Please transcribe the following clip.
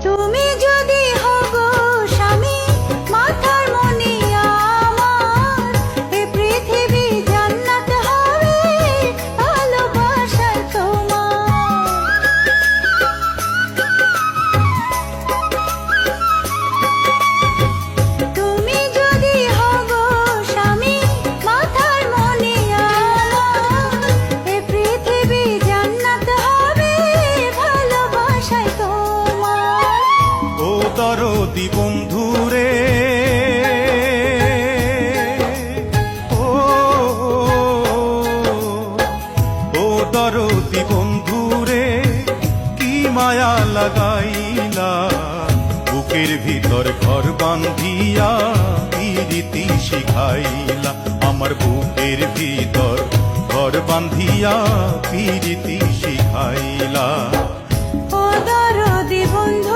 তুমি যদি হগো স্বামী মাথার মনি আমার, এ পৃথিবী জান্নাত হবে ভালোবাসায় তোমার। তুমি যদি হগো স্বামী মাথার মনি আমার, এ পৃথিবী জান্নাত হবে ভালোবাসায় তোমার। ও দরদি বন্ধুরে, ও দরদি বন্ধুরে, কি মায়া লাগাইলা বুকের ভিতর ঘর বান্ধিয়া প্রীতি শিখাইলা। আমার বুকের ভিতর ঘর বান্ধিয়া প্রীতি শিখাইলা। ও দরদি বন্ধু